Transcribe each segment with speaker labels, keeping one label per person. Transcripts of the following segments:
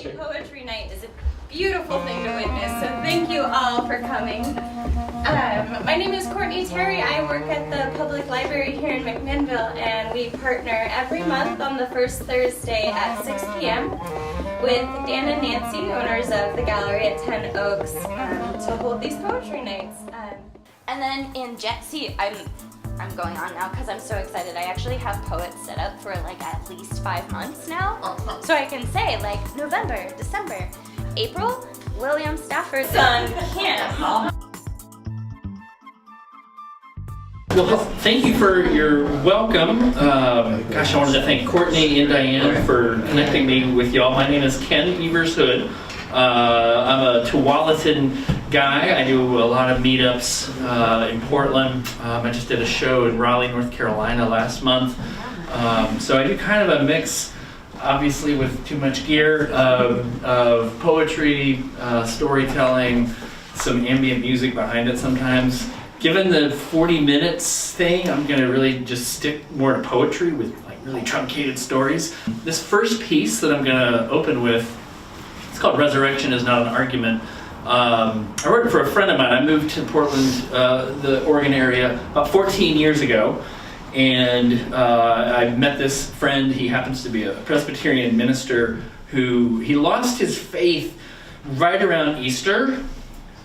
Speaker 1: Thursday poetry night is a beautiful thing to witness, so thank you all for coming. My name is Courtney Terry. I work at the public library here in McMinnville, and we partner every month on the first Thursday at 6 p.m. with Dan and Nancy, owners of the gallery at 10 Oaks, to hold these poetry nights. And then in I'm going on now because I'm so excited. I actually have poets set up for like at least 5 months now. So I can say like November, December, April, William Stafford's son, Camp.
Speaker 2: Well, thank you for your welcome. Gosh, I wanted to thank Courtney and Diane for connecting me with y'all. My name is Ken Evers-Hood. I'm a Tualatin guy. I do a lot of meetups in Portland. I just did a show in Raleigh, North Carolina last month. So I do kind of a mix, obviously with too much gear, of poetry, storytelling, some ambient music behind it sometimes. Given the 40 minutes thing, I'm going to really just stick more to poetry with like really truncated stories. This first piece that I'm going to open with, it's called Resurrection is Not an Argument. I wrote it for a friend of mine. I moved to Portland, the Oregon area, about 14 years ago. And I met this friend. He happens to be a Presbyterian minister he lost his faith right around Easter.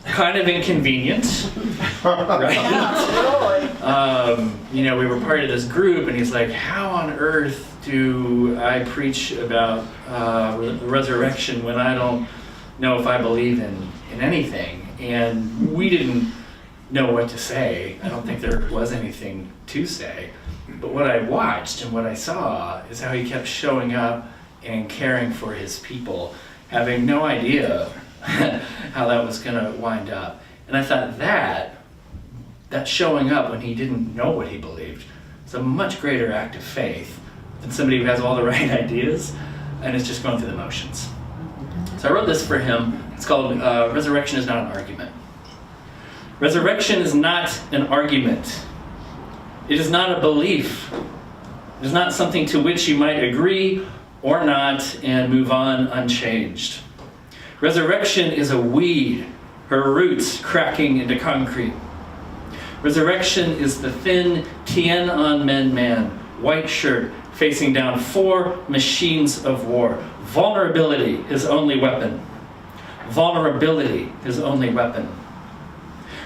Speaker 2: Kind of inconvenient, right? We were part of this group, and he's like, how on earth do I preach about the resurrection when I don't know if I believe in anything? And we didn't know what to say. I don't think there was anything to say. But what I watched and what I saw is how he kept showing up and caring for his people, having no idea how that was going to wind up. And I thought that showing up when he didn't know what he believed is a much greater act of faith than somebody who has all the right ideas and is just going through the motions. So I wrote this for him. It's called Resurrection is Not an Argument. Resurrection is not an argument. It is not a belief. It is not something to which you might agree or not and move on unchanged. Resurrection is a weed, her roots cracking into concrete. Resurrection is the thin Tiananmen man, white shirt, facing down 4 machines of war. Vulnerability, his only weapon. Vulnerability, his only weapon.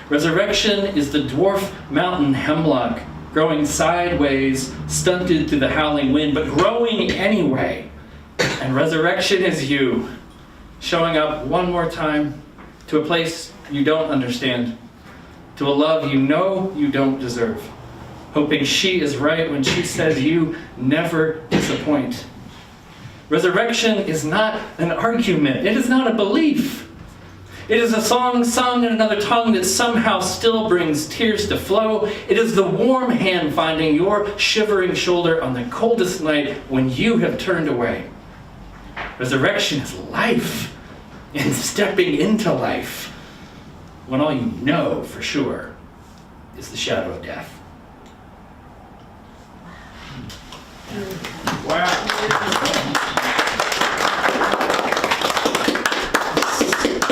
Speaker 2: Resurrection is the dwarf mountain hemlock, growing sideways, stunted through the howling wind, but growing anyway. And resurrection is you, showing up one more time to a place you don't understand, to a love you know you don't deserve, hoping she is right when she says you never disappoint. Resurrection is not an argument. It is not a belief. It is a song sung in another tongue that somehow still brings tears to flow. It is the warm hand finding your shivering shoulder on the coldest night when you have turned away. Resurrection is life, and stepping into life when all you know for sure is the shadow of death. Wow.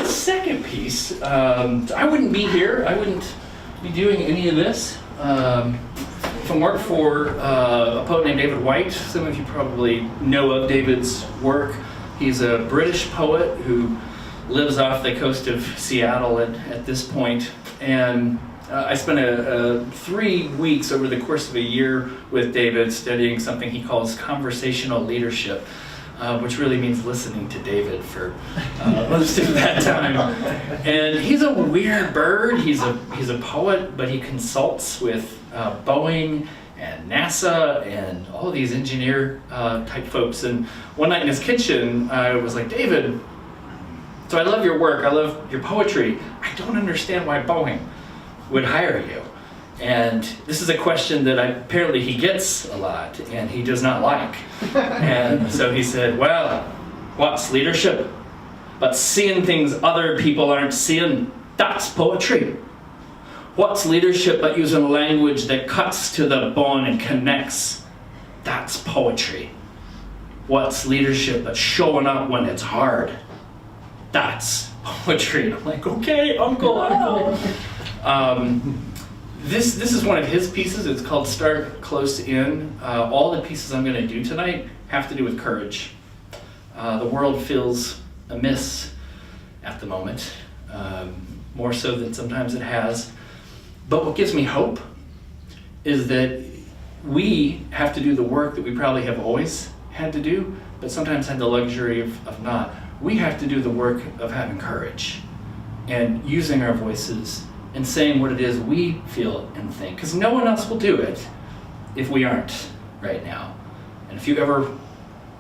Speaker 2: Second piece, I wouldn't be here. I wouldn't be doing any of this if it weren't for a poet named David White. Some of you probably know of David's work. He's a British poet who lives off the coast of Seattle at this point. And I spent 3 weeks over the course of a year with David studying something he calls conversational leadership, which really means listening to David for most of that time. And he's a weird bird. He's a poet, but he consults with Boeing and NASA and all of these engineer type folks. And one night in his kitchen, I was like, David, so I love your work, I love your poetry. I don't understand why Boeing would hire you. And this is a question that apparently he gets a lot and he does not like. And so he said, well, what's leadership? But seeing things other people aren't seeing, that's poetry. What's leadership but using language that cuts to the bone and connects? That's poetry. what's leadership but showing up when it's hard. That's poetry. And I'm like, okay, Uncle. This is one of his pieces. It's called Start Close In. All the pieces I'm going to do tonight have to do with courage. The world feels amiss at the moment, more so than sometimes it has. But what gives me hope is that we have to do the work that we probably have always had to do, but sometimes had the luxury of not. We have to do the work of having courage and using our voices and saying what it is we feel and think, because no one else will do it if we aren't right now. And if you ever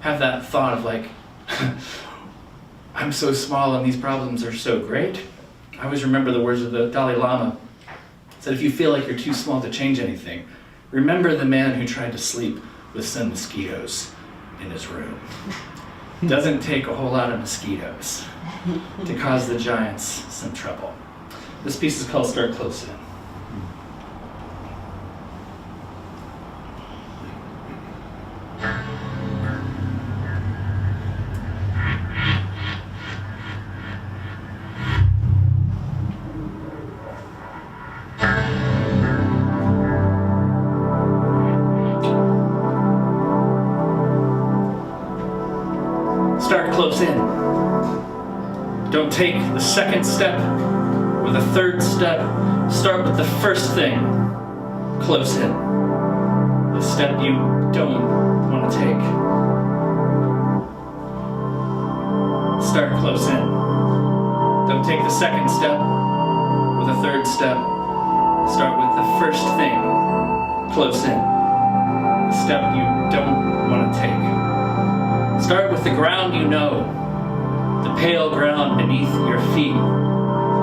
Speaker 2: have that thought of like, I'm so small and these problems are so great, I always remember the words of the Dalai Lama. He said, if you feel like you're too small to change anything, remember the man who tried to sleep with some mosquitoes in his room. Doesn't take a whole lot of mosquitoes to cause the giants some trouble. This piece is called Start Close In. Start close in. Don't take the second step or the third step. Start with the first thing. Close in. The step you don't want to take. Start close in. Don't take the second step or the third step. Start with the first thing. Close in. The step you don't want to take. Start with the ground you know, the pale ground beneath your feet,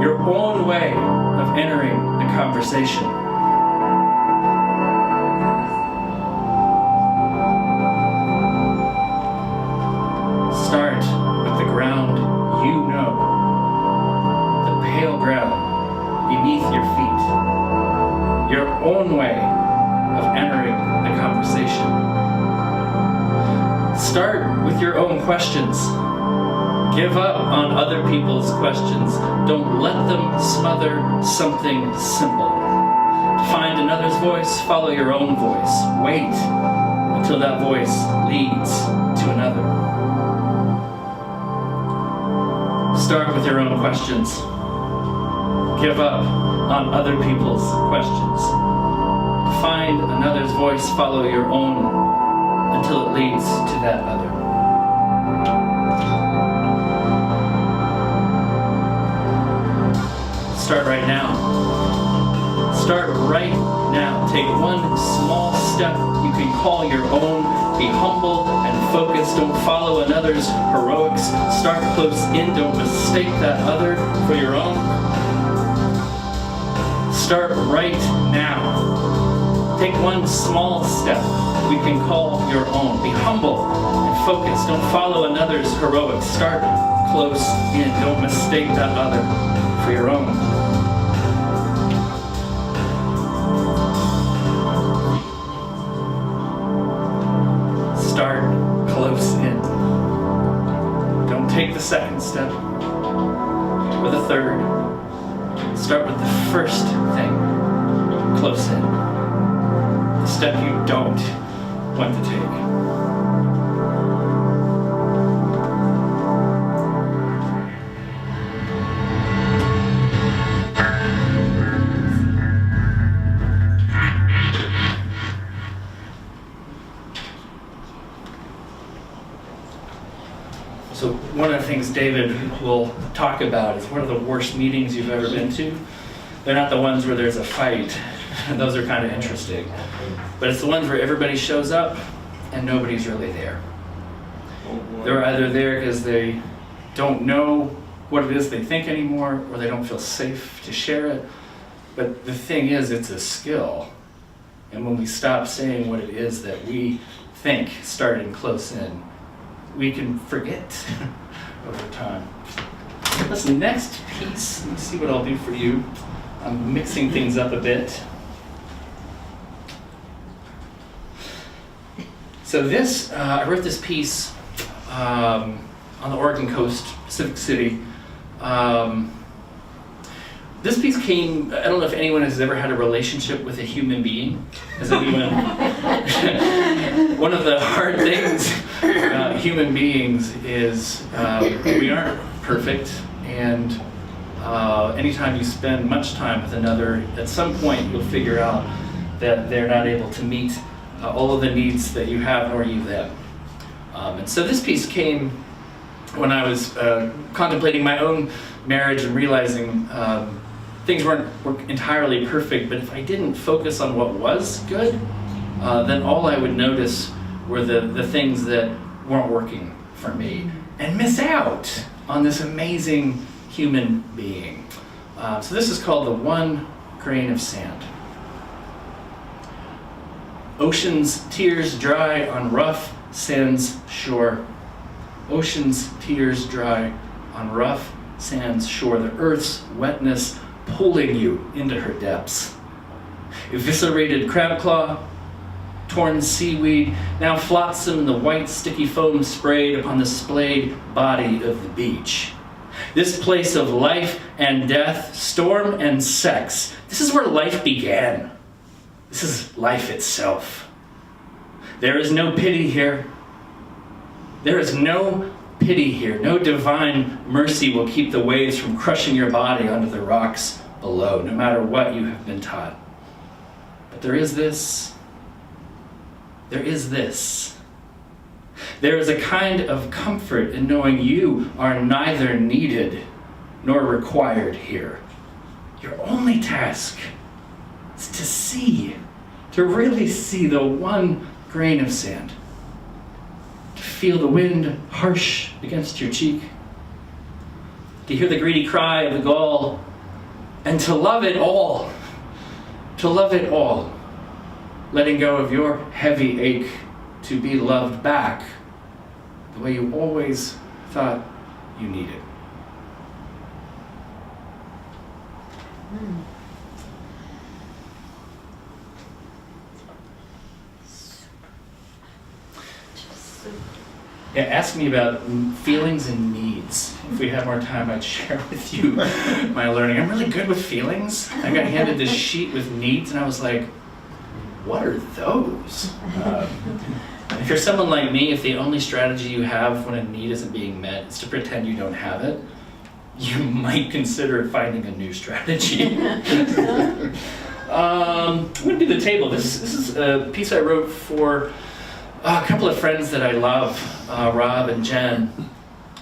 Speaker 2: your own way of entering the conversation. Start with the ground you know, the pale ground beneath your feet, your own way of entering the conversation. Start with your own questions. Give up on other people's questions. Don't let them smother something simple. To find another's voice, follow your own voice. Wait until that voice leads to another. Start with your own questions. Give up on other people's questions. To find another's voice, follow your own until it leads to that other. Start right now. Start right now. Take one small step you can call your own. Be humble and focused. Don't follow another's heroics. Start close in. Don't mistake that other for your own. Start right now. Take one small step we can call your own. Be humble and focused. Don't follow another's heroics. Start close in. Don't mistake that other for your own. Start close in. Don't take the second step or the third. Start with the first thing. Close in. The step you don't want to take. So one of the things David will talk about is what are the worst meetings you've ever been to? They're not the ones where there's a fight. Those are kind of interesting. But it's the ones where everybody shows up and nobody's really there. They're either there because they don't know what it is they think anymore, or they don't feel safe to share it. But the thing is, it's a skill. And when we stop saying what it is that we think, starting close in, we can forget over time. This next piece, let me see what I'll do for you. I'm mixing things up a bit. So this, I wrote this piece on the Oregon coast, Pacific City. This piece came, I don't know if anyone has ever had a relationship with a human being. Has anyone? One of the hard things about human beings is we aren't perfect, and anytime you spend much time with another, at some point you'll figure out that they're not able to meet all of the needs that you have, nor you them. And so this piece came when I was contemplating my own marriage and realizing things weren't entirely perfect, but if I didn't focus on what was good, then all I would notice were the things that weren't working for me, and miss out on this amazing human being. So this is called The One Grain of Sand. Ocean's tears dry on rough sand's shore. Ocean's tears dry on rough sand's shore. The earth's wetness pulling you into her depths. Eviscerated crab claw, torn seaweed, now flotsam in the white sticky foam sprayed upon the splayed body of the beach. This place of life and death, storm and sex, this is where life began. This is life itself. There is no pity here. There is no pity here. No divine mercy will keep the waves from crushing your body onto the rocks below, no matter what you have been taught. But there is this. There is this. There is a kind of comfort in knowing you are neither needed nor required here. Your only task is to see, to really see the one grain of sand. To feel the wind harsh against your cheek. To hear the greedy cry of the gull, and to love it all. To love it all. Letting go of your heavy ache to be loved back the way you always thought you needed. Yeah, ask me about feelings and needs. If we had more time, I'd share with you my learning. I'm really good with feelings. I got handed this sheet with needs, and I was like, what are those? If you're someone like me, if the only strategy you have when a need isn't being met is to pretend you don't have it, you might consider finding a new strategy. I'm going to do the table. This is a piece I wrote for a couple of friends that I love, Rob and Jen.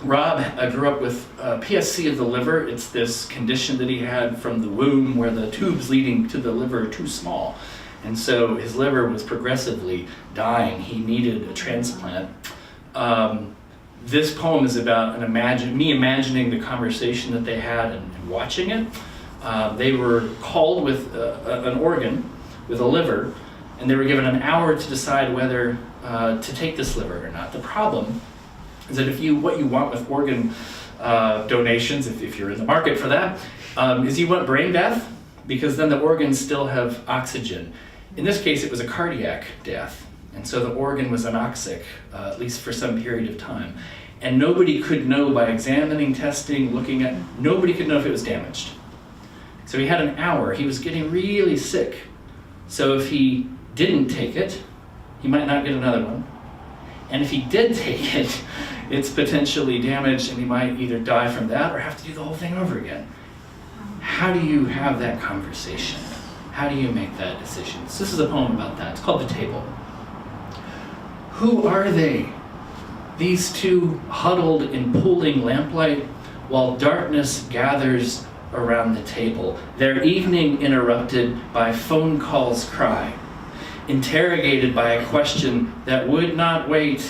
Speaker 2: Rob grew up with PSC of the liver. It's this condition that he had from the womb where the tubes leading to the liver are too small. And so his liver was progressively dying. He needed a transplant. This poem is about me imagining the conversation that they had and watching it. They were called with an organ, with a liver, and they were given an hour to decide whether to take this liver or not. The problem is that what you want with organ donations, if you're in the market for that, is you want brain death, because then the organs still have oxygen. In this case, it was a cardiac death, and so the organ was anoxic, at least for some period of time. And nobody could know by examining, testing, nobody could know if it was damaged. So he had an hour. He was getting really sick. So if he didn't take it, he might not get another one. And if he did take it, it's potentially damaged, and he might either die from that or have to do the whole thing over again. How do you have that conversation? How do you make that decision? So this is a poem about that. It's called The Table. Who are they? These two huddled in pooling lamplight while darkness gathers around the table. Their evening interrupted by phone calls cry. Interrogated by a question that would not wait.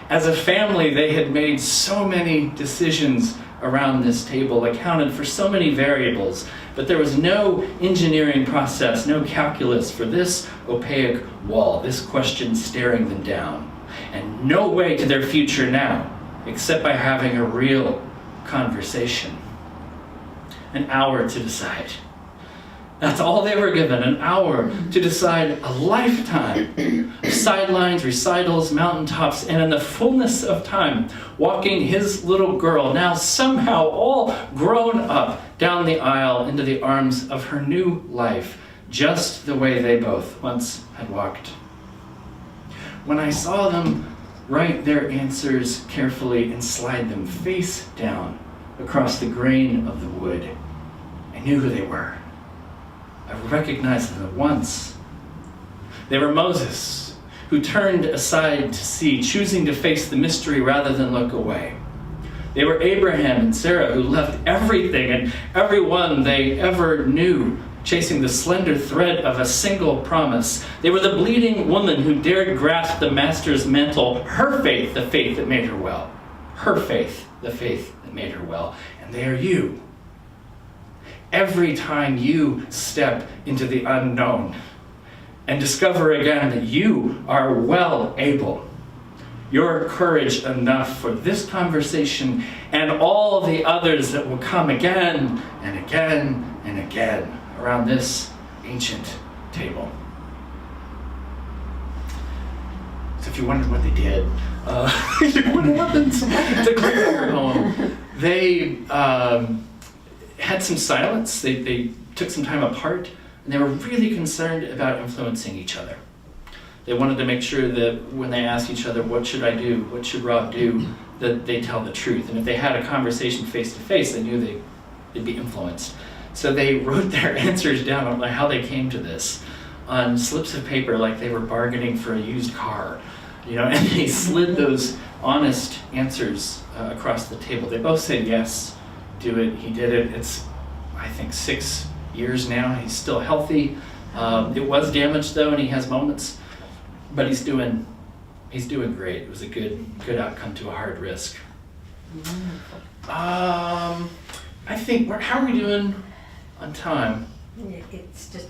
Speaker 2: As a family, they had made so many decisions around this table, accounted for so many variables, but there was no engineering process, no calculus for this opaque wall, this question staring them down, and no way to their future now, except by having a real conversation. An hour to decide. That's all they were given, an hour to decide a lifetime of sidelines, recitals, mountaintops, and in the fullness of time, walking his little girl, now somehow all grown up, down the aisle into the arms of her new life, just the way they both once had walked. When I saw them write their answers carefully and slide them face down across the grain of the wood, I knew who they were. I recognized them at once. They were Moses, who turned aside to see, choosing to face the mystery rather than look away. They were Abraham and Ciera, who left everything and everyone they ever knew, chasing the slender thread of a single promise. They were the bleeding woman who dared grasp the master's mantle, her faith, the faith that made her well. Her faith, the faith that made her well. And they are you. Every time you step into the unknown and discover again that you are well able, your courage enough for this conversation and all the others that will come again and again and again around this ancient table. So if you wondered what they did, what happened to clear home, they had some silence. They took some time apart, and they were really concerned about influencing each other. They wanted to make sure that when they asked each other, what should I do, what should Rob do, that they tell the truth. And if they had a conversation face to face, they knew they'd be influenced. So they wrote their answers down on how they came to this on slips of paper, like they were bargaining for a used car, and they slid those honest answers across the table. They both said yes, do it. He did it. It's, I think, 6 years now. He's still healthy. It was damaged though, and he has moments, but he's doing great. It was a good outcome to a hard risk. I think, how are we doing on time?
Speaker 3: It's just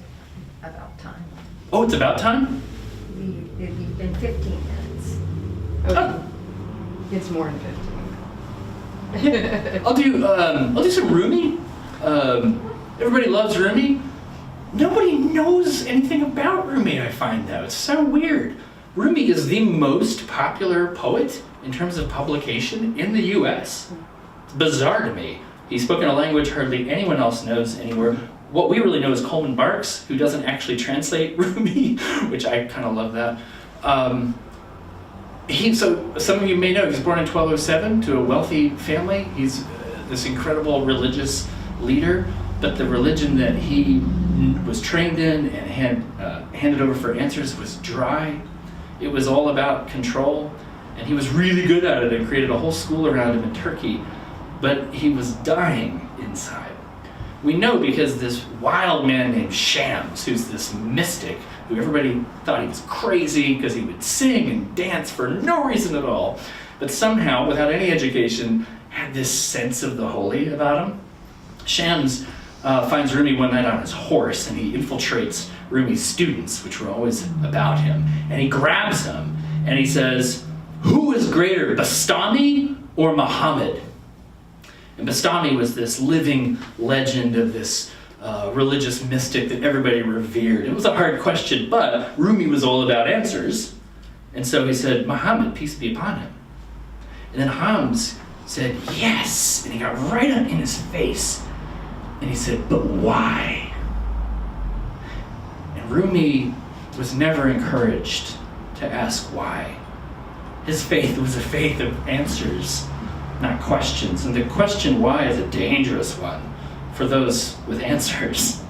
Speaker 3: about time.
Speaker 2: Oh, it's about time?
Speaker 3: We've been 15 minutes.
Speaker 4: Oh. It's more than 15.
Speaker 2: I'll do some Rumi. Everybody loves Rumi. Nobody knows anything about Rumi, I find, though. It's so weird. Rumi is the most popular poet in terms of publication in the US. It's bizarre to me. He's spoken a language hardly anyone else knows anywhere. What we really know is Coleman Barks, who doesn't actually translate Rumi, which I kind of love that. So some of you may know, he was born in 1207 to a wealthy family. He's this incredible religious leader, but the religion that he was trained in and handed over for answers was dry. It was all about control, and he was really good at it and created a whole school around him in Turkey, but he was dying inside. We know because this wild man named Shams, who's this mystic, who everybody thought he was crazy because he would sing and dance for no reason at all, but somehow, without any education, had this sense of the holy about him. Shams finds Rumi one night on his horse, and he infiltrates Rumi's students, which were always about him, and he grabs him, and he says, "Who is greater, Bastami or Muhammad?" And Bastami was this living legend of this religious mystic that everybody revered. It was a hard question, but Rumi was all about answers. And so he said, "Muhammad, peace be upon him." And then Shams said, "Yes." And he got right up in his face. And he said, "But why?" And Rumi was never encouraged to ask why. His faith was a faith of answers, not questions. And the question why is a dangerous one for those with answers.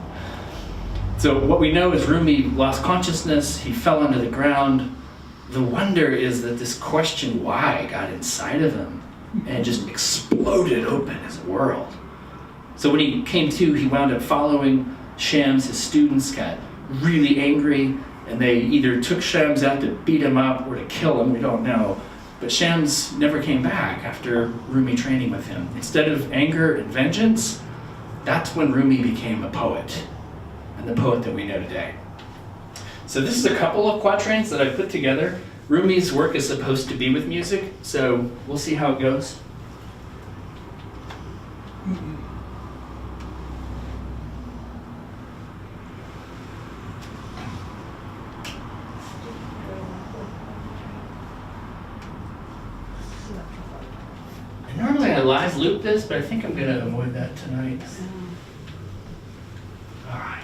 Speaker 2: So what we know is Rumi lost consciousness, he fell onto the ground. The wonder is that this question why got inside of him and just exploded open his world. So when he came to, he wound up following Shams. His students got really angry, and they either took Shams out to beat him up or to kill him, we don't know. But Shams never came back after Rumi training with him. Instead of anger and vengeance, that's when Rumi became a poet, and the poet that we know today. So this is a couple of quatrains that I put together. Rumi's work is supposed to be with music, so we'll see how it goes. live loop this, but I think I'm going to avoid that tonight. All right.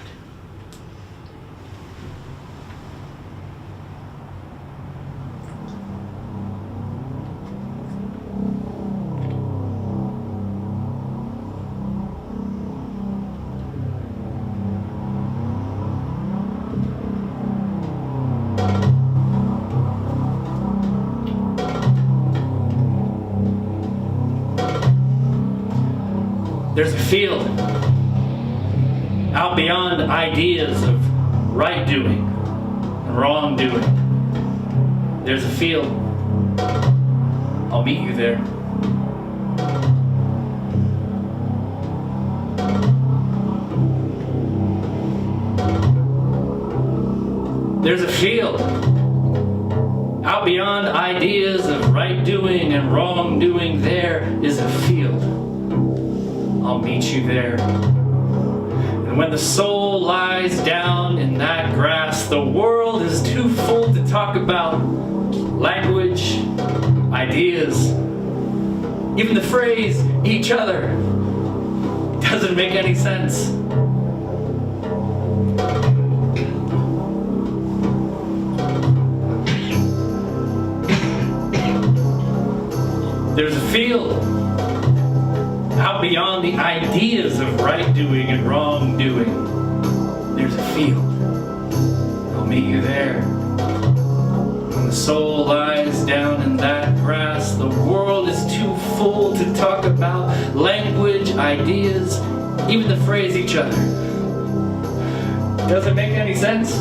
Speaker 2: There's a field out beyond ideas of right doing and wrong doing. There's a field. I'll meet you there. There's a field out beyond ideas of right doing and wrong doing. There is a field. I'll meet you there. And when the soul lies down in that grass, the world is too full to talk about language, ideas, even the phrase each other. It doesn't make any sense. There's a field out beyond the ideas of right doing and wrong doing. There's a field. I'll meet you there. When the soul lies down in that grass, the world is too full to talk about language, ideas, even the phrase each other. Doesn't make any sense.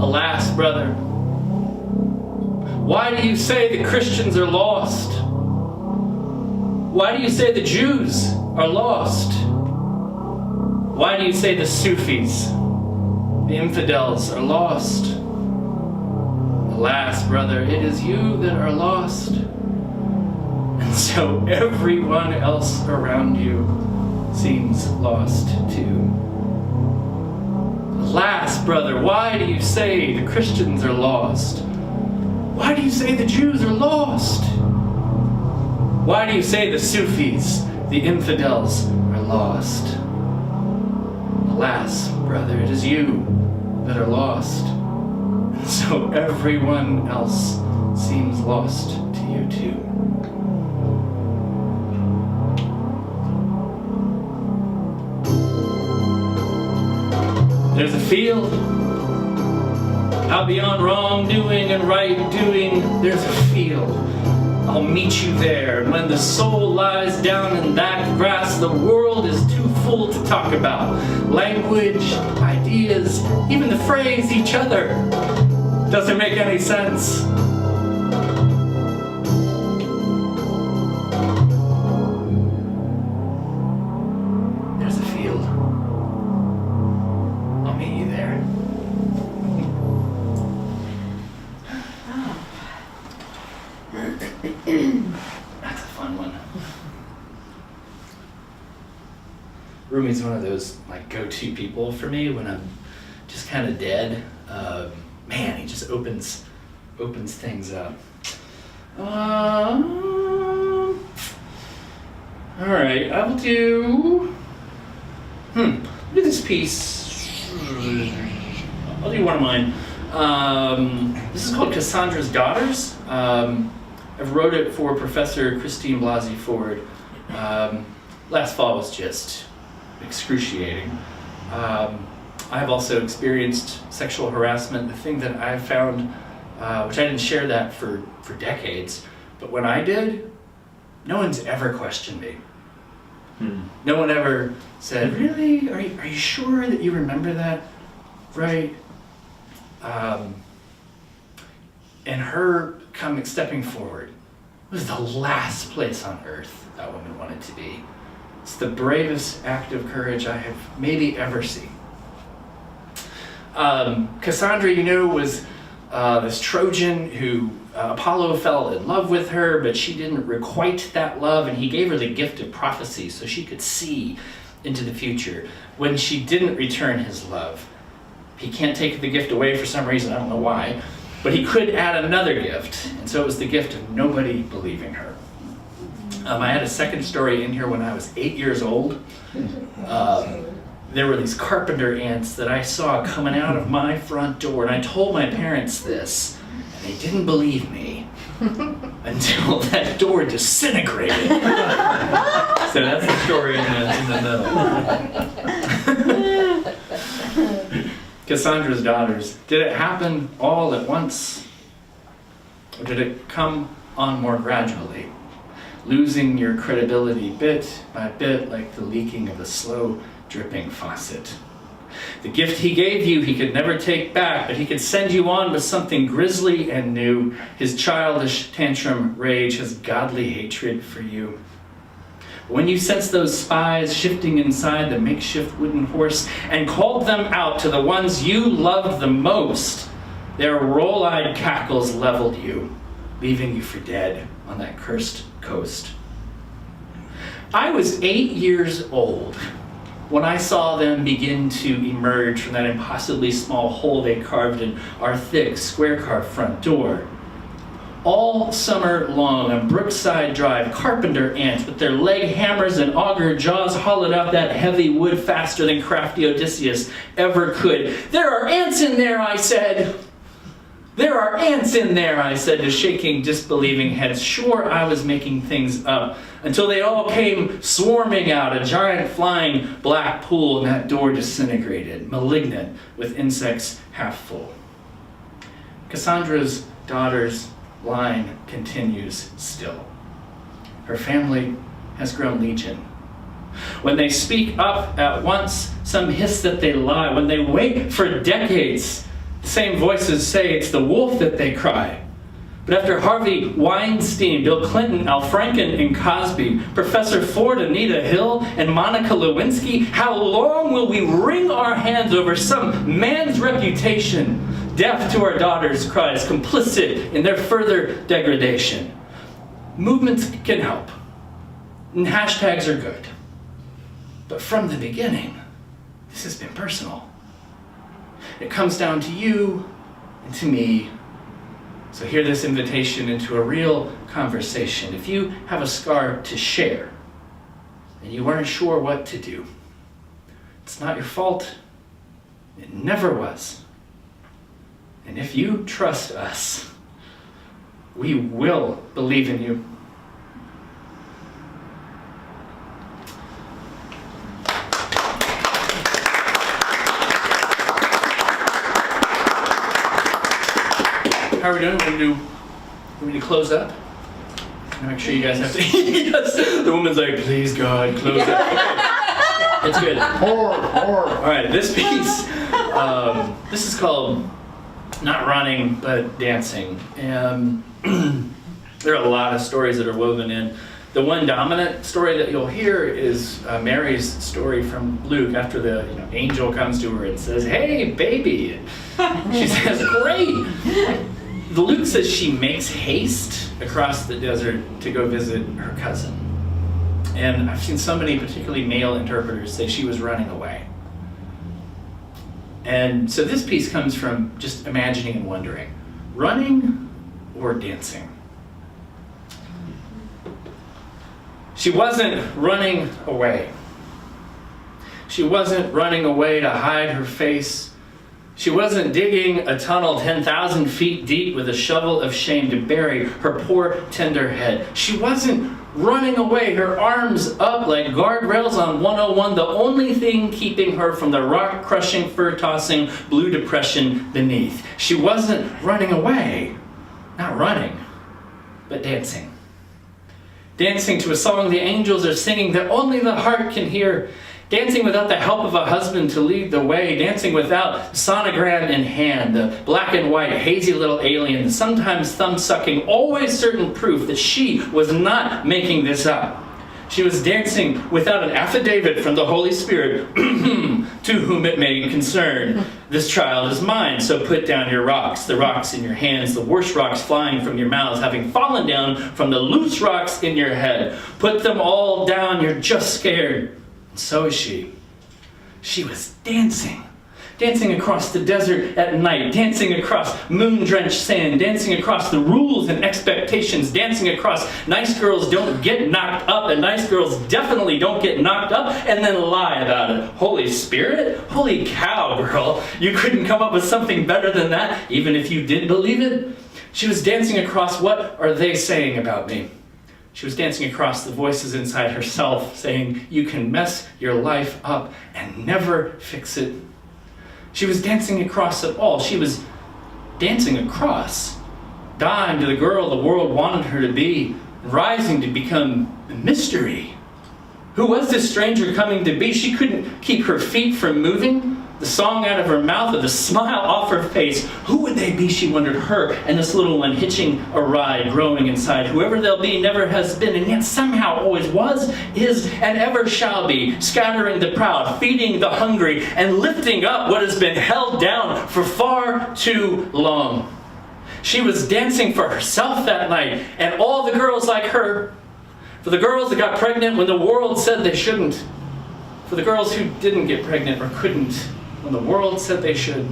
Speaker 2: Alas, brother, why do you say the Christians are lost? Why do you say the Jews are lost? Why do you say the Sufis, the infidels, are lost? Alas, brother, it is you that are lost. And so everyone else around you seems lost too. Alas, brother, why do you say the Christians are lost? Why do you say the Jews are lost? Why do you say the Sufis, the infidels, are lost? Alas, brother, it is you that are lost. And so everyone else seems lost to you too. There's a field out beyond wrongdoing and right doing. There's a field. I'll meet you there. And when the soul lies down in that grass, the world is too full to talk about language, ideas, even the phrase each other. Doesn't make any sense. There's a field. I'll meet you there. That's a fun one. Rumi's one of those like go-to people for me when I'm just kind of dead. Man, he just opens things up. All right, I'll do. I'll do this piece. I'll do one of mine. This is called Cassandra's Daughters. I've wrote it for Professor Christine Blasey Ford. Last fall was just excruciating. I've also experienced sexual harassment. The thing that I've found, which I didn't share that for decades, but when I did, no one's ever questioned me. No one ever said, really? Are you sure that you remember that? Right? And her stepping forward was the last place on earth that woman wanted to be. It's the bravest act of courage I have maybe ever seen. Cassandra, was this Trojan who Apollo fell in love with her, but she didn't requite that love, and he gave her the gift of prophecy so she could see into the future. When she didn't return his love, He can't take the gift away for some reason, I don't know why, but he could add another gift, and so it was the gift of nobody believing her. I had a second story in here when I was 8 years old. There were these carpenter ants that I saw coming out of my front door, and I told my parents this, and they didn't believe me until that door disintegrated. So that's the story in the middle. Cassandra's daughters. Did it happen all at once? Or did it come on more gradually? Losing your credibility bit by bit like the leaking of a slow dripping faucet. The gift he gave you he could never take back, but he could send you on with something grisly and new. His childish tantrum rage, his godly hatred for you. When you sensed those spies shifting inside the makeshift wooden horse and called them out to the ones you loved the most, their roll-eyed cackles leveled you, leaving you for dead on that cursed coast. I was 8 years old when I saw them begin to emerge from that impossibly small hole they carved in our thick, square-carved front door. All summer long on Brookside Drive, carpenter ants with their leg hammers and auger jaws hollowed out that heavy wood faster than crafty Odysseus ever could. "There are ants in there," I said. "There are ants in there," I said to shaking, disbelieving heads. Sure, I was making things up until they all came swarming out, a giant flying black pool, and that door disintegrated, malignant with insects half full. Cassandra's daughter's line continues still. Her family has grown legion. When they speak up at once, some hiss that they lie. When they wait for decades, the same voices say it's the wolf that they cry. But after Harvey Weinstein, Bill Clinton, Al Franken, and Cosby, Professor Ford, Anita Hill, and Monica Lewinsky, how long will we wring our hands over some man's reputation, deaf to our daughters' cries, complicit in their further degradation? Movements can help, and hashtags are good. But from the beginning, this has been personal. It comes down to you and to me. So hear this invitation into a real conversation. If you have a scar to share and you aren't sure what to do, it's not your fault. It never was. And if you trust us, we will believe in you. How are we doing? We need to close up? Make sure you guys have to. Yes. The woman's like, please God, close up. Okay. It's good. All right, this piece, this is called not running, but dancing. And there are a lot of stories that are woven in. The one dominant story that you'll hear is Mary's story from Luke after the angel comes to her and says, "Hey, baby." And she says, "Great." The Luke says she makes haste across the desert to go visit her cousin. And I've seen so many, particularly male interpreters, say she was running away. And so this piece comes from just imagining and wondering, running or dancing? She wasn't running away. She wasn't running away to hide her face. She wasn't digging a tunnel 10,000 feet deep with a shovel of shame to bury her poor, tender head. She wasn't running away, her arms up like guardrails on 101, the only thing keeping her from the rock-crushing, fur-tossing, blue depression beneath. She wasn't running away, not running, but dancing. Dancing to a song the angels are singing that only the heart can hear. Dancing without the help of a husband to lead the way. Dancing without sonogram in hand. The black and white, hazy little alien, sometimes thumb-sucking, always certain proof that she was not making this up. She was dancing without an affidavit from the Holy Spirit, to whom it may concern. This child is mine, so put down your rocks. The rocks in your hands, the worst rocks flying from your mouths, having fallen down from the loose rocks in your head. Put them all down, you're just scared. So is she. She was dancing. dancing across the desert at night, dancing across moon-drenched sand, dancing across the rules and expectations, dancing across nice girls don't get knocked up and nice girls definitely don't get knocked up, and then lie about it. Holy Spirit? Holy cow, girl. You couldn't come up with something better than that, even if you did believe it? She was dancing across what are they saying about me? She was dancing across the voices inside herself, saying, you can mess your life up and never fix it. She was dancing across it all. She was dancing across, dying to the girl the world wanted her to be, rising to become a mystery. Who was this stranger coming to be? She couldn't keep her feet from moving, the song out of her mouth or the smile off her face. Who would they be, she wondered, her and this little one hitching a ride, growing inside. Whoever they'll be never has been, and yet somehow always was, is, and ever shall be, scattering the proud, feeding the hungry, and lifting up what has been held down for far too long. She was dancing for herself that night, and all the girls like her, for the girls that got pregnant when the world said they shouldn't, for the girls who didn't get pregnant or couldn't when the world said they should,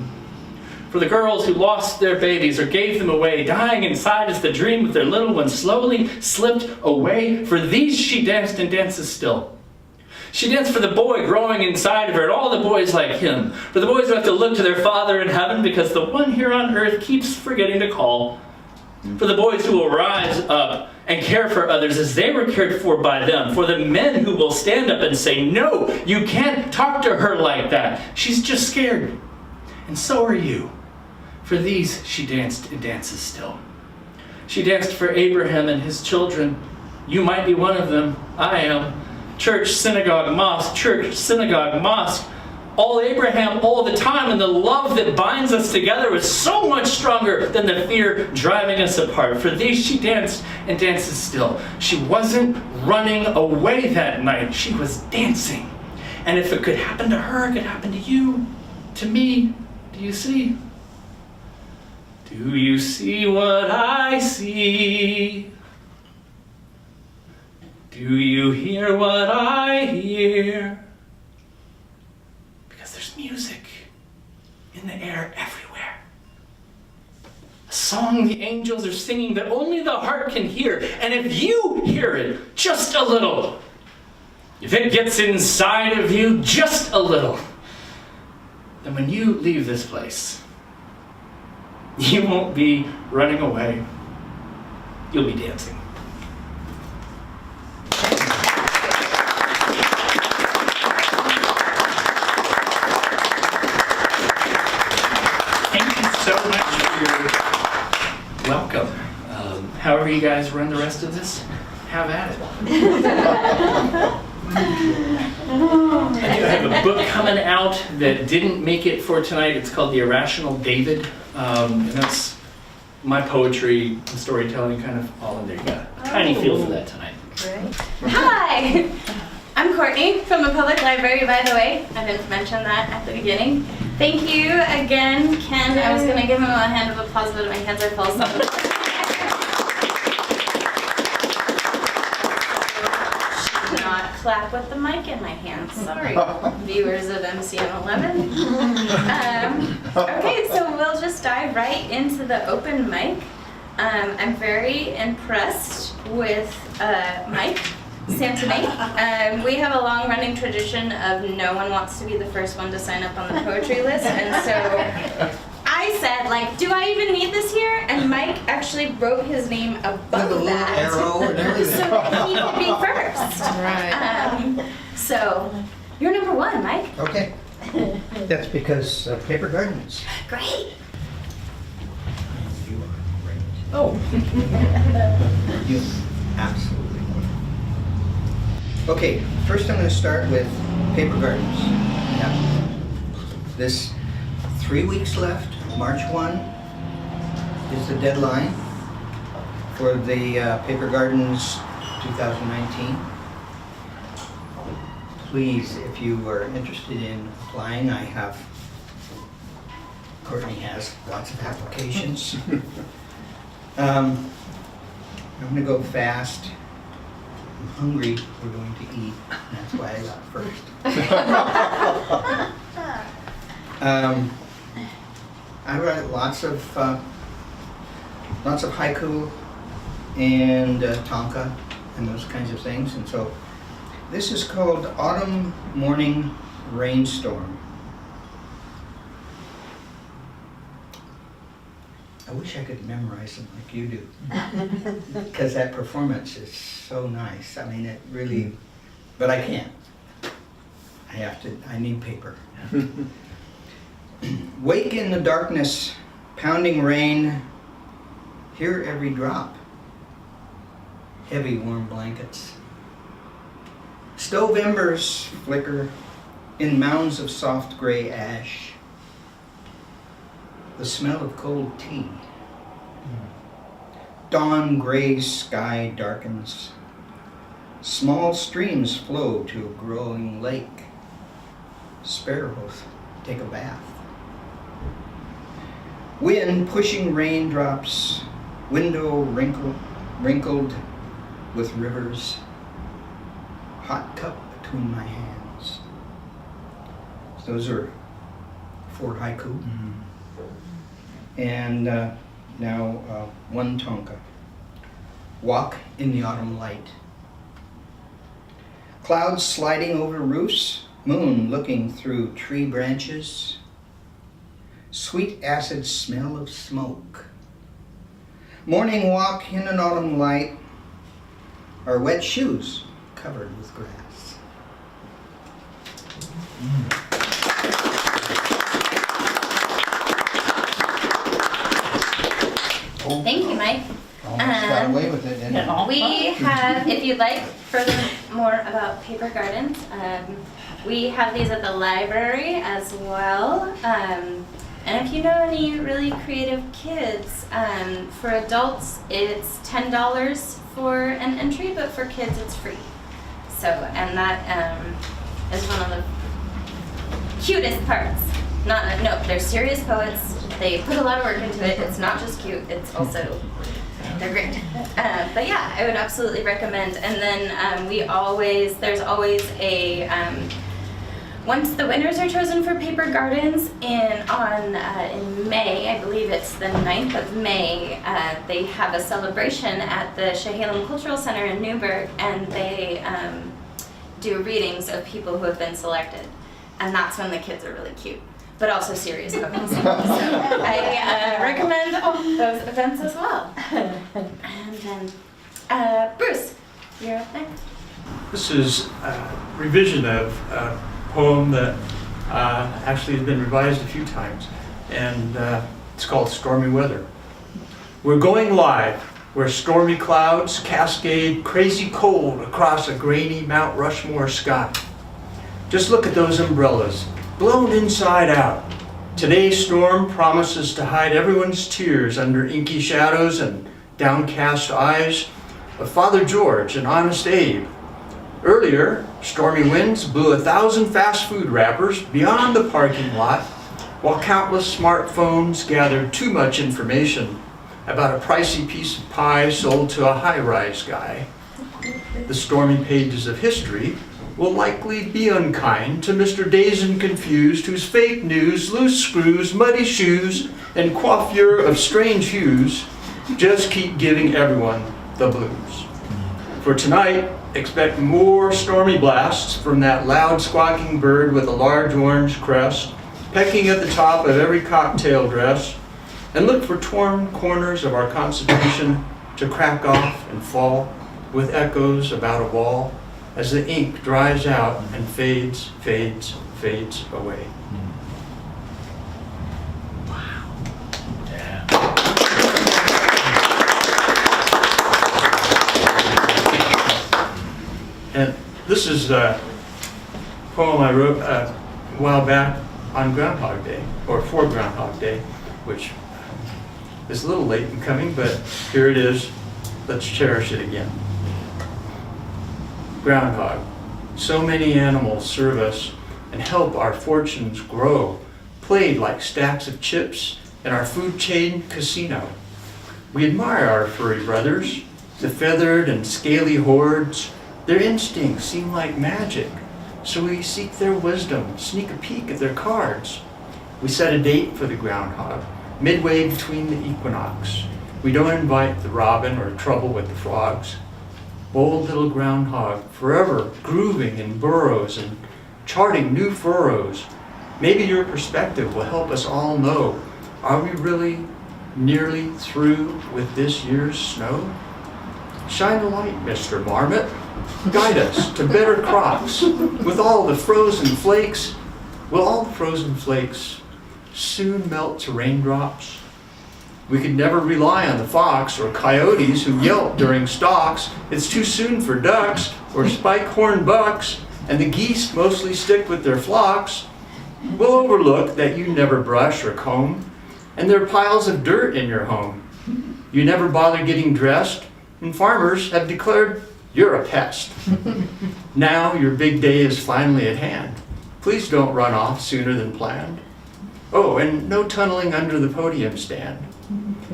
Speaker 2: for the girls who lost their babies or gave them away, dying inside as the dream of their little one slowly slipped away. For these she danced and dances still. She danced for the boy growing inside of her and all the boys like him, for the boys who have to look to their Father in heaven because the one here on earth keeps forgetting to call, for the boys who will rise up and care for others as they were cared for by them, for the men who will stand up and say, no, you can't talk to her like that. She's just scared. And so are you. For these she danced and dances still. She danced for Abraham and his children. You might be one of them. I am. Church, synagogue, mosque, church, synagogue, mosque. All Abraham, all the time, and the love that binds us together is so much stronger than the fear driving us apart. For these she danced and dances still. She wasn't running away that night. She was dancing. And if it could happen to her, it could happen to you, to me. Do you see? Do you see what I see? Do you hear what I hear? There's music in the air everywhere. A song the angels are singing that only the heart can hear. And if you hear it just a little, if it gets inside of you just a little, then when you leave this place, you won't be running away. You'll be dancing. Welcome. However you guys run the rest of this, have at it. I do have a book coming out that didn't make it for tonight. It's called The Irrational David. And that's my poetry and storytelling kind of all in there. You got a tiny feel for that tonight.
Speaker 1: Great. Hi! I'm Courtney from the Public Library, by the way. I didn't mention that at the beginning. Thank you again, Ken. I was going to give him a hand of applause, but my hands are full. Should not clap with the mic in my hands. Sorry, viewers of MCN 11. Okay, so we'll just dive right into the open mic. I'm very impressed with Mike Santone. We have a long-running tradition of no one wants to be the first one to sign up on the poetry list, and so I said, like, do I even need this here? And Mike actually wrote his name above that,
Speaker 5: arrow and everything.
Speaker 1: so that he could be first.
Speaker 4: Right.
Speaker 1: So you're number one, Mike.
Speaker 5: Okay. That's because paper gardens.
Speaker 1: Great.
Speaker 5: You are great.
Speaker 2: Oh.
Speaker 5: You absolutely wonderful. Okay, first I'm going to start with paper gardens. Now, this 3 weeks left. March 1 is the deadline for the paper gardens 2019. Please, if you are interested in applying, Courtney has lots of applications. I'm going to go fast. I'm hungry. We're going to eat. That's why I got first. I write lots of haiku and tanka and those kinds of things, and so this is called Autumn Morning Rainstorm. I wish I could memorize them like you do, because that performance is so nice. I mean, it really, but I can't. I need paper. Wake in the darkness, pounding rain, hear every drop, heavy warm blankets. Stove embers flicker in mounds of soft gray ash. The smell of cold tea. Dawn gray sky darkens. Small streams flow to a growing lake. Sparrows take a bath. Wind pushing raindrops, window wrinkled with rivers. Hot cup between my hands. Those are 4 haiku. And now one tanka. Walk in the autumn light. Clouds sliding over roofs, moon looking through tree branches. Sweet acid smell of smoke. Morning walk in an autumn light. Our wet shoes covered with grass.
Speaker 1: Thank you, Mike.
Speaker 5: Almost got away with it, didn't I?
Speaker 1: We have, if you'd like further more about paper gardens, we have these at the library as well. And if you know any really creative kids, for adults it's $10 for an entry, but for kids it's free. So, and that is one of the cutest parts. No, they're serious poets. They put a lot of work into it. It's not just cute, it's also, they're great. But yeah, I would absolutely recommend. And then there's always a, once the winners are chosen for paper gardens in May, I believe it's the 9th of May, they have a celebration at the Sahagian Cultural Center in Newburgh, and they do readings of people who have been selected. And that's when the kids are really cute, but also serious poets. So I recommend those events as well. And then, Bruce, you're up next.
Speaker 6: This is a revision of a poem that actually has been revised a few times, and it's called Stormy Weather. We're going live where stormy clouds cascade crazy cold across a grainy Mount Rushmore sky. Just look at those umbrellas, blown inside out. Today's storm promises to hide everyone's tears under inky shadows and downcast eyes of Father George and Honest Abe. Earlier, stormy winds blew 1,000 fast food wrappers beyond the parking lot, while countless smartphones gathered too much information about a pricey piece of pie sold to a high-rise guy. The stormy pages of history will likely be unkind to Mr. Dazed and Confused, whose fake news, loose screws, muddy shoes, and coiffure of strange hues just keep giving everyone the blues. For tonight, expect more stormy blasts from that loud squawking bird with a large orange crest, pecking at the top of every cocktail dress, and look for torn corners of our Constitution to crack off and fall with echoes about a wall as the ink dries out and fades away. And this is a poem I wrote a while back on Groundhog Day, or for Groundhog Day, which is a little late in coming, but here it is. Let's cherish it again. Groundhog. So many animals serve us and help our fortunes grow, played like stacks of chips in our food chain casino. We admire our furry brothers, the feathered and scaly hordes. Their instincts seem like magic, so we seek their wisdom, sneak a peek at their cards. We set a date for the groundhog, midway between the equinox. We don't invite the robin or trouble with the frogs. Bold little groundhog, forever grooving in burrows and charting new furrows. Maybe your perspective will help us all know, are we really nearly through with this year's snow? Shine a light, Mr. Marmot. Guide us to better crops. With all the frozen flakes, will all the frozen flakes soon melt to raindrops? We could never rely on the fox or coyotes who yelp during stalks. It's too soon for ducks or spike-horn bucks, and the geese mostly stick with their flocks. We'll overlook that you never brush or comb, and there are piles of dirt in your home. You never bother getting dressed, and farmers have declared you're a pest. Now your big day is finally at hand. Please don't run off sooner than planned. Oh, and no tunneling under the podium stand,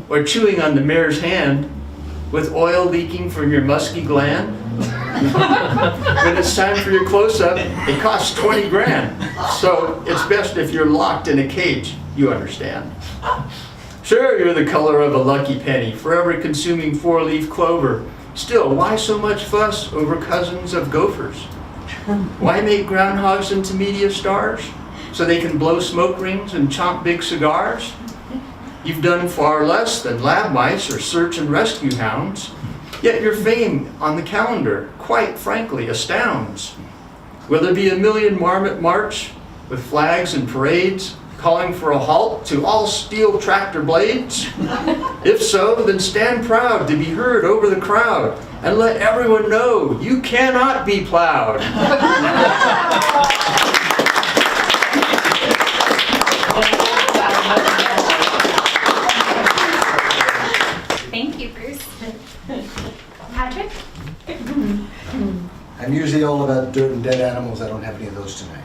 Speaker 6: or chewing on the mayor's hand with oil leaking from your musky gland. When it's time for your close-up, it costs 20 grand. So it's best if you're locked in a cage, you understand. Sure, you're the color of a lucky penny, forever consuming four-leaf clover. Still, why so much fuss over cousins of gophers? Why make groundhogs into media stars? So they can blow smoke rings and chomp big cigars? You've done far less than lab mice or search and rescue hounds. Yet your fame on the calendar, quite frankly, astounds. Will there be a million marmot march with flags and parades calling for a halt to all steel tractor blades? If so, then stand proud to be heard over the crowd and let everyone know you cannot be plowed.
Speaker 1: Thank you, Bruce. Patrick?
Speaker 7: I'm usually all about dirt and dead animals. I don't have any of those tonight.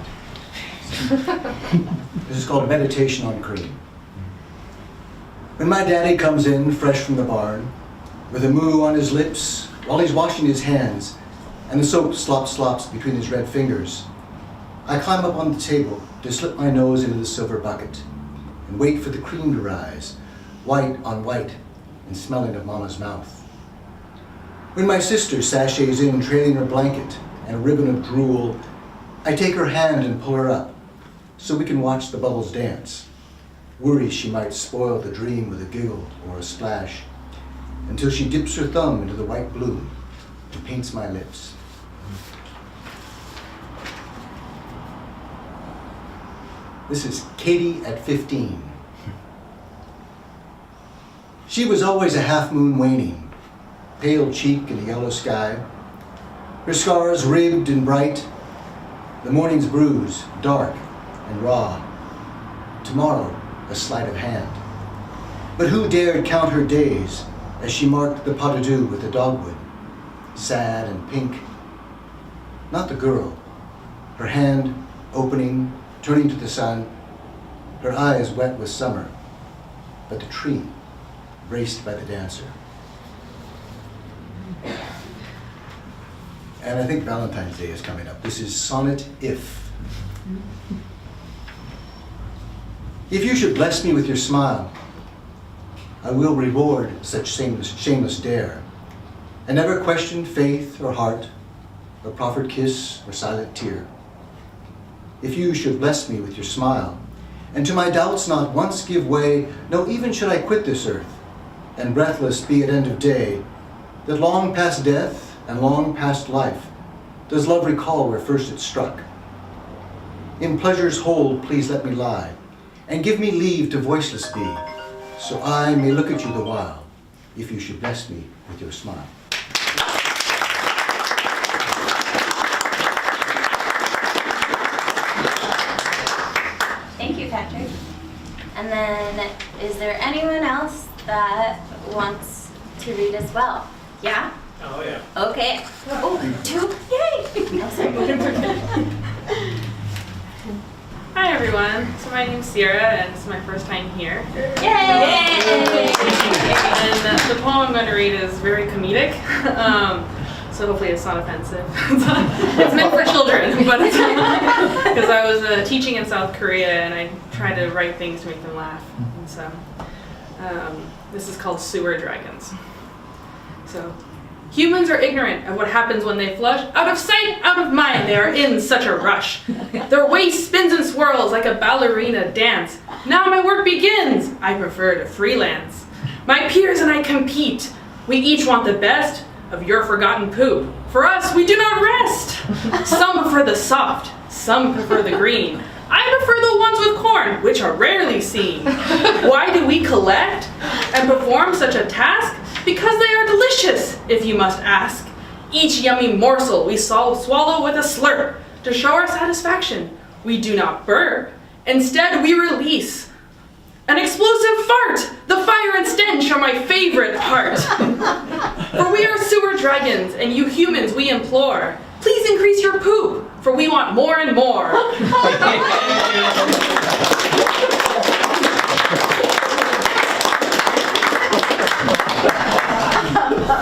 Speaker 7: This is called Meditation on Cream. When my daddy comes in fresh from the barn, with a moo on his lips, while he's washing his hands, and the soap slops between his red fingers, I climb up on the table to slip my nose into the silver bucket and wait for the cream to rise, white on white and smelling of Mama's mouth. When my sister sashays in trailing her blanket and a ribbon of drool, I take her hand and pull her up so we can watch the bubbles dance, worry she might spoil the dream with a giggle or a splash, until she dips her thumb into the white bloom and paints my lips. This is Katie at 15. She was always a half moon waning, pale cheek in the yellow sky, her scars ribbed and bright, the morning's bruise dark and raw, tomorrow a sleight of hand. But who dared count her days as she marked the pas de deux with the dogwood, sad and pink? Not the girl, her hand opening, turning to the sun, her eyes wet with summer, but the tree, braced by the dancer. And I think Valentine's Day is coming up. This is Sonnet If. If you should bless me with your smile, I will reward such shameless dare, and never question faith or heart, or proffered kiss or silent tear. If you should bless me with your smile, and to my doubts not once give way, no, even should I quit this earth, and breathless be at end of day, that long past death and long past life does love recall where first it struck. In pleasure's hold please let me lie, and give me leave to voiceless be, so I may look at you the while, if you should bless me with your smile.
Speaker 1: Thank you, Patrick. And then, is there anyone else that wants to read as well? Yeah?
Speaker 8: Oh, yeah.
Speaker 1: Okay. Oh, two? Yay! I'm sorry.
Speaker 8: Hi, everyone. So my name's Ciera, and this is my first time here.
Speaker 1: Yay!
Speaker 8: And the poem I'm going to read is very comedic. so hopefully it's not offensive. It's meant for children, but because I was teaching in South Korea and I tried to write things to make them laugh. And so this is called Sewer Dragons. So, humans are ignorant of what happens when they flush. Out of sight, out of mind, they are in such a rush. Their waist spins and swirls like a ballerina dance. Now my work begins. I prefer to freelance. My peers and I compete. We each want the best of your forgotten poop. For us, we do not rest. Some prefer the soft, some prefer the green. I prefer the ones with corn, which are rarely seen. Why do we collect and perform such a task? Because they are delicious, if you must ask. Each yummy morsel we swallow with a slurp. To show our satisfaction, we do not burp. Instead, we release an explosive fart. The fire and stench are my favorite part. For we are sewer dragons, and you humans we implore, please increase your poop, for we want more and more.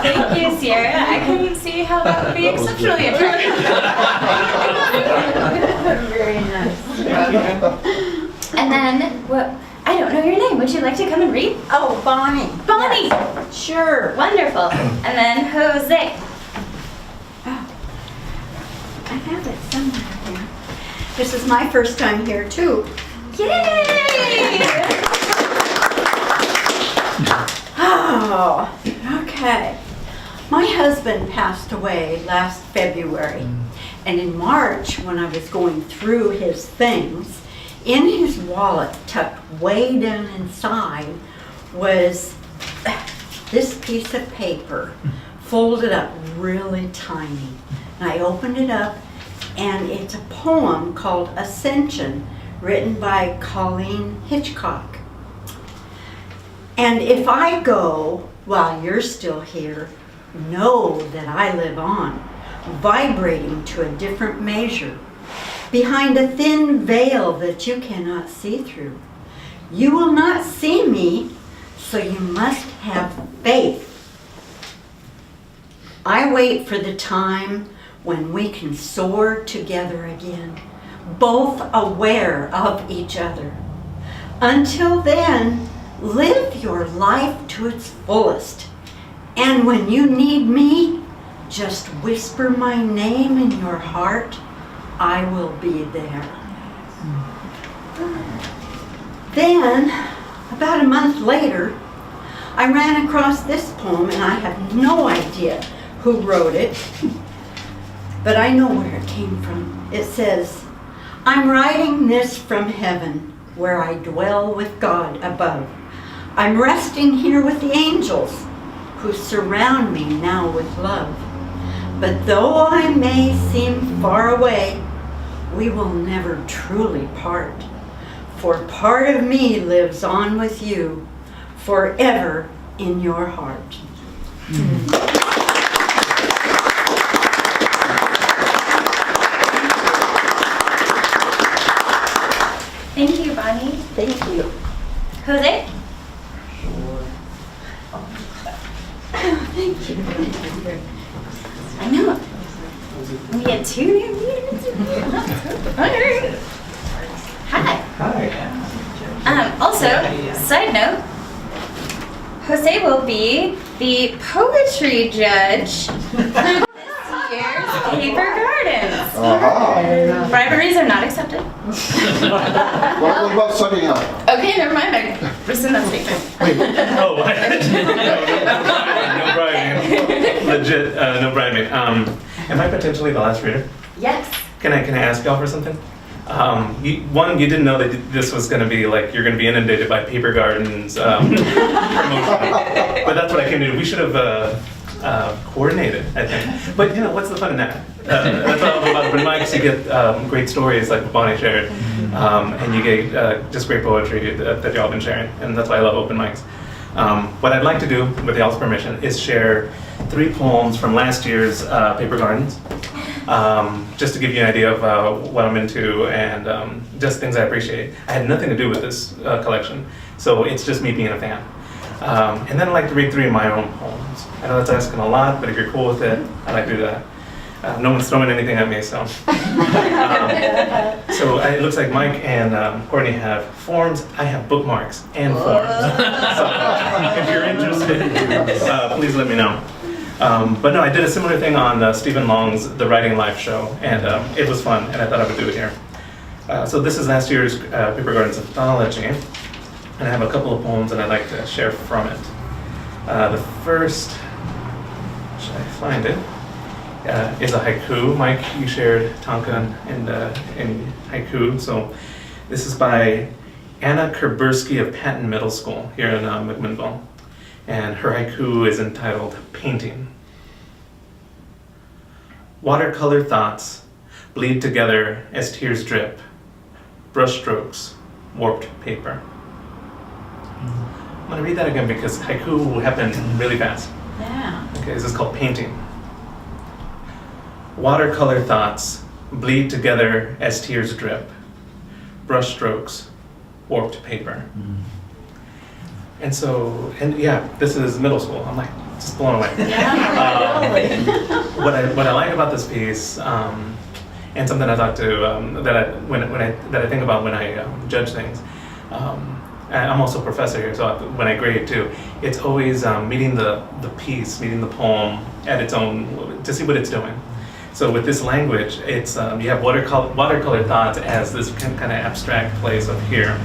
Speaker 1: Thank you, Ciera. I couldn't see how that would be exceptionally appropriate.
Speaker 3: Very nice.
Speaker 1: And then, well, I don't know your name. Would you like to come and read?
Speaker 3: Oh, Bonnie.
Speaker 1: Bonnie!
Speaker 3: Yes. Sure.
Speaker 1: Wonderful. And then Jose.
Speaker 3: Oh, I have it somewhere here. This is my first time here, too.
Speaker 1: Yay!
Speaker 3: Oh, okay. My husband passed away last February, and in March, when I was going through his things, in his wallet, tucked way down inside, was this piece of paper, folded up really tiny. And I opened it up, and it's a poem called Ascension, written by Colleen Hitchcock. And if I go while you're still here, know that I live on, vibrating to a different measure, behind a thin veil that you cannot see through. You will not see me, so you must have faith. I wait for the time when we can soar together again, both aware of each other. Until then, live your life to its fullest. And when you need me, just whisper my name in your heart. I will be there. Then, about a month later, I ran across this poem, and I have no idea who wrote it, but I know where it came from. It says, I'm writing this from heaven, where I dwell with God above. I'm resting here with the angels who surround me now with love. But though I may seem far away, we will never truly part. For part of me lives on with you, forever in your heart.
Speaker 1: Thank you, Bonnie.
Speaker 3: Thank you.
Speaker 1: Jose?
Speaker 3: Thank you.
Speaker 1: I know. We had 2 new readers in here. Hi.
Speaker 9: Hi.
Speaker 1: Also, side note, Jose will be the poetry judge for this year's Paper Gardens.
Speaker 9: Aha.
Speaker 1: Briberies are not accepted.
Speaker 9: What about setting up?
Speaker 1: Okay, never mind. I rescind that statement.
Speaker 6: Oh, no bribing. Legit, no bribing. Am I potentially the last reader?
Speaker 1: Yes.
Speaker 6: Can I ask y'all for something? You didn't know that this was going to be like, you're going to be inundated by Paper Gardens promotion. But that's what I came to do. We should have coordinated, I think. But what's the fun in that? That's all about open mics. You get great stories like Bonnie shared, and you get just great poetry that y'all been sharing, and that's why I love open mics. What I'd like to do, with y'all's permission, is share 3 poems from last year's Paper Gardens, just to give you an idea of what I'm into and just things I appreciate. I had nothing to do with this collection, so it's just me being a fan.
Speaker 10: And then I like to read 3 of my own poems. I know that's asking a lot, but if you're cool with it, I like to do that. No one's throwing anything at me, so. So it looks like Mike and Courtney have forms. I have bookmarks and forms. So if you're interested, please let me know. But no, I did a similar thing on Stephen Long's The Writing Life show, and it was fun, and I thought I would do it here. So this is last year's Paper Gardens anthology, and I have a couple of poems that I'd like to share from it. The first, should I find it, is a haiku. Mike, you shared Tonka in haiku, so this is by Anna Kerbersky of Patton Middle School here in McMinnville, and her haiku is entitled Painting. Watercolor thoughts bleed together as tears drip, brushstrokes, warped paper. I'm going to read that again because haiku happened really fast.
Speaker 3: Yeah.
Speaker 10: Okay, this is called Painting. Watercolor thoughts bleed together as tears drip, brushstrokes, warped paper. And so, and yeah, this is middle school. I'm like just blown away. What I like about this piece, and something I thought to that I think about when I judge things. And I'm also a professor here, so when I grade too, it's always meeting the piece, meeting the poem at its own, to see what it's doing. So with this language, it's you have watercolor thoughts as this kind of abstract place up here,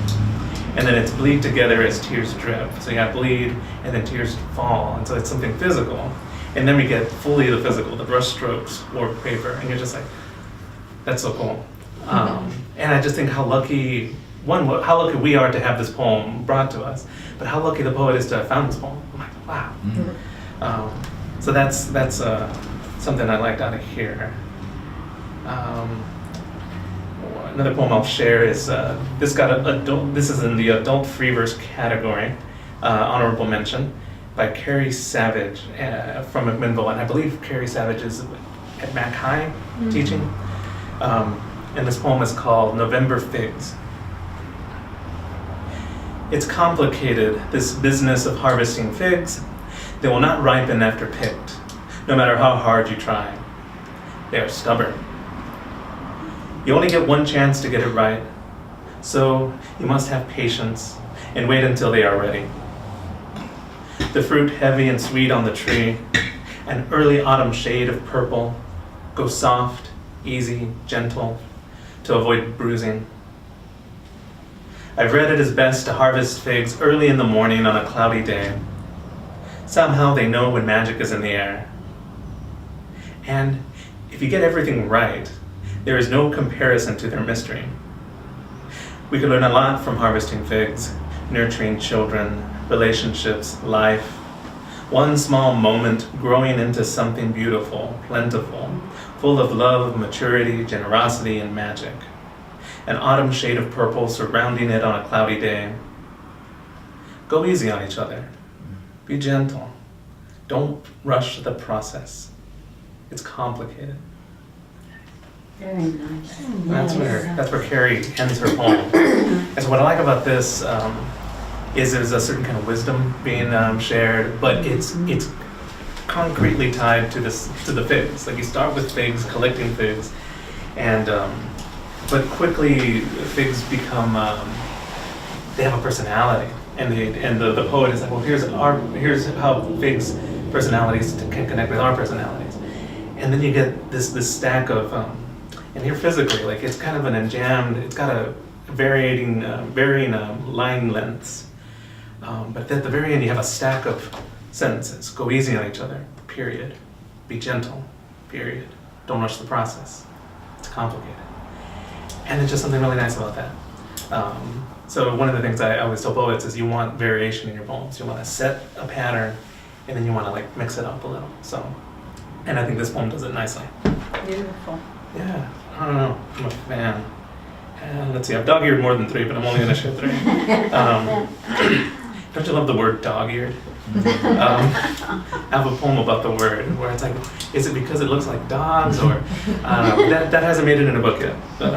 Speaker 10: and then it's bleed together as tears drip. So you have bleed, and then tears fall, and so it's something physical. And then we get fully the physical, the brush strokes, warped paper, and you're just like, that's so cool. And I just think how lucky we are to have this poem brought to us, but how lucky the poet is to have found this poem. I'm like, wow. So that's something I liked out of here. Another poem I'll share is this is in the adult free verse category, honorable mention, by Carrie Savage from McMinnville, and I believe Carrie Savage is at Mac High teaching. And this poem is called November Figs. It's complicated, this business of harvesting figs. They will not ripen after picked, no matter how hard you try. They are stubborn. You only get one chance to get it right, so you must have patience and wait until they are ready. The fruit heavy and sweet on the tree, an early autumn shade of purple, go soft, easy, gentle, to avoid bruising. I've read it is best to harvest figs early in the morning on a cloudy day. Somehow they know when magic is in the air. And if you get everything right, there is no comparison to their mystery. We can learn a lot from harvesting figs, nurturing children, relationships, life. One small moment growing into something beautiful, plentiful, full of love, maturity, generosity, and magic. An autumn shade of purple surrounding it on a cloudy day. Go easy on each other. Be gentle. Don't rush the process. It's complicated.
Speaker 3: Very nice.
Speaker 10: That's where Carrie ends her poem. And so what I like about this is there's a certain kind of wisdom being shared, but it's concretely tied to the figs. Like you start with figs, collecting figs, and but quickly figs become they have a personality, and the poet is like, well, here's how figs' personalities can connect with our personalities, and then you get this stack of and here physically, like it's kind of an enjambed, it's got a varying line lengths, but at the very end you have a stack of sentences. Go easy on each other, period. Be gentle, period. Don't rush the process. It's complicated. And there's just something really nice about that. So one of the things I always tell poets is you want variation in your poems. You want to set a pattern, and then you want to like mix it up a little. So, and I think this poem does it nicely.
Speaker 3: Beautiful.
Speaker 10: Yeah, I don't know. I'm a fan. And let's see, I've dog-eared more than 3, but I'm only going to share 3. Don't you love the word dog-eared? I have a poem about the word where it's like, is it because it looks like dogs, or that hasn't made it in a book yet. But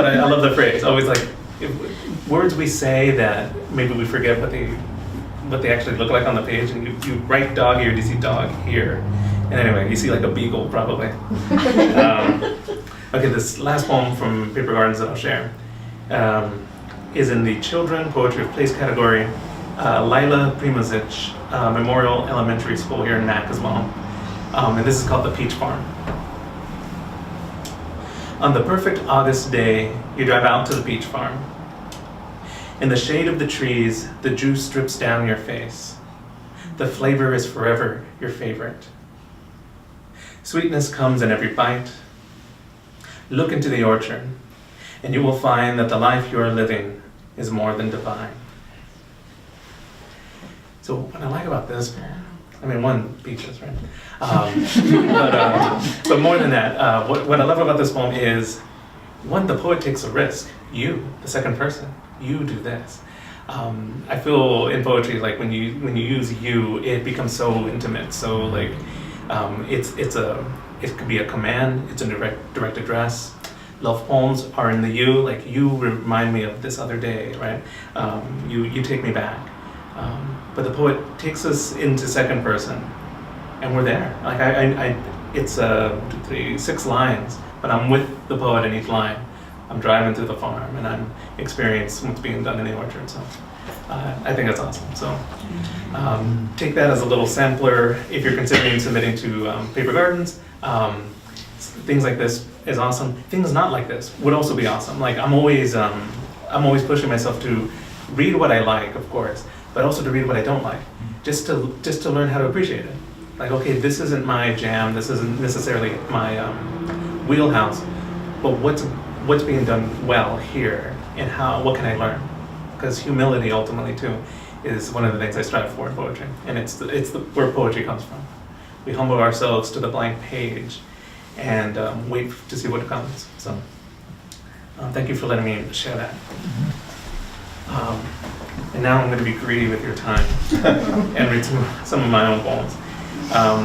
Speaker 10: I love the phrase. Always like words we say that maybe we forget what they actually look like on the page, and you write dog here, you see dog here. And anyway, you see like a beagle probably. Okay, this last poem from Paper Gardens that I'll share is in the Children Poetry of Place category. Lila Primozic, Memorial Elementary School here in Mac as well. And this is called The Peach Farm. On the perfect August day, you drive out to the peach farm. In the shade of the trees, the juice drips down your face. The flavor is forever your favorite. Sweetness comes in every bite. Look into the orchard, and you will find that the life you are living is more than divine. So what I like about this, I mean, one, peaches, right? But more than that, what I love about this poem is, one, the poet takes a risk. You, the second person, you do this. I feel in poetry, like when you use you, it becomes so intimate. So like, it could be a command. It's a direct address. Love poems are in the you. Like you remind me of this other day, right? You take me back. But the poet takes us into second person, and we're there. Like it's 6 lines, but I'm with the poet in each line. I'm driving through the farm, and I'm experiencing what's being done in the orchard. So I think that's awesome. So take that as a little sampler if you're considering submitting to Paper Gardens. Things like this is awesome. Things not like this would also be awesome. Like I'm always pushing myself to read what I like, of course, but also to read what I don't like, just to learn how to appreciate it. Like, okay, this isn't my jam, this isn't necessarily my wheelhouse, but what's being done well here, and what can I learn? Because humility, ultimately, too, is one of the things I strive for in poetry, and it's where poetry comes from. We humble ourselves to the blank page, and wait to see what comes. So, thank you for letting me share that. And now I'm going to be greedy with your time and read some of my own poems.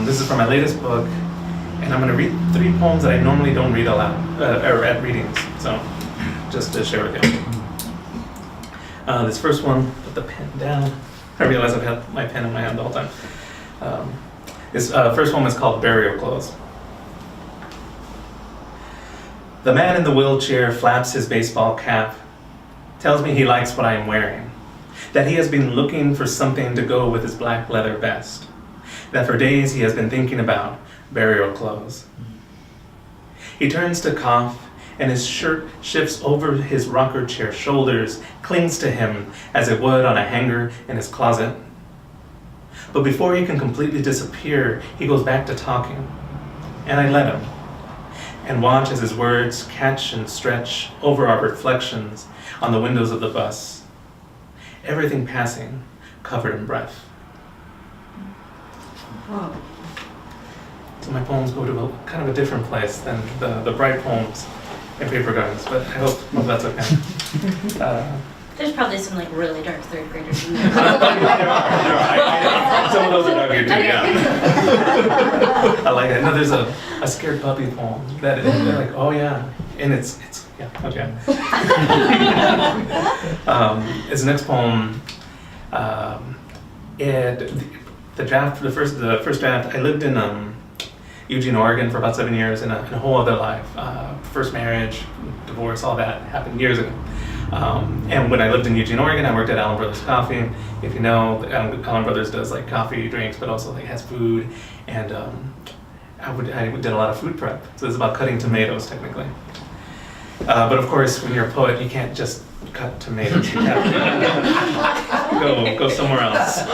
Speaker 10: This is from my latest book, and I'm going to read 3 poems that I normally don't read aloud, or at readings, so just to share with you. This first one, put the pen down. I realize I've had my pen in my hand the whole time. This first one is called Burial Clothes. The man in the wheelchair flaps his baseball cap, tells me he likes what I am wearing, that he has been looking for something to go with his black leather vest, that for days he has been thinking about burial clothes. He turns to cough, and his shirt shifts over his rocker chair shoulders, clings to him as it would on a hanger in his closet. But before he can completely disappear, he goes back to talking, and I let him, and watch as his words catch and stretch over our reflections on the windows of the bus, everything passing, covered in breath.
Speaker 3: Whoa.
Speaker 10: So my poems go to kind of a different place than the bright poems in Paper Gardens, but I hope that's okay.
Speaker 1: There's probably some like really dark 3rd graders in there.
Speaker 10: Some of those are dark here too, yeah. I like it. No, there's a scared puppy poem that they're like, oh yeah, and it's yeah, okay. His next poem, the first draft. I lived in Eugene, Oregon for about 7 years in a whole other life. First marriage, divorce, all that happened years ago. And when I lived in Eugene, Oregon, I worked at Allen Brothers Coffee. If you know, Allen Brothers does like coffee, drinks, but also like has food. And I did a lot of food prep. So it's about cutting tomatoes, technically. But of course, when you're a poet, you can't just cut tomatoes. You have to go somewhere else.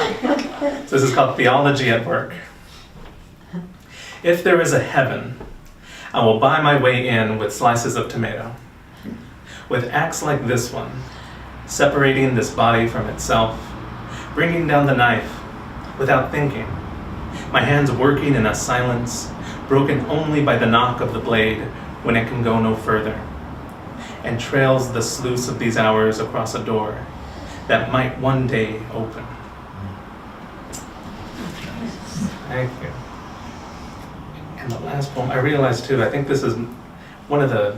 Speaker 10: So this is called Theology at Work. If there is a heaven, I will buy my way in with slices of tomato. With acts like this one, separating this body from itself, bringing down the knife without thinking, my hands working in a silence broken only by the knock of the blade when it can go no further, and trails the sluice of these hours across a door that might one day open. Thank you. And the last poem, I realized too, I think this is one of the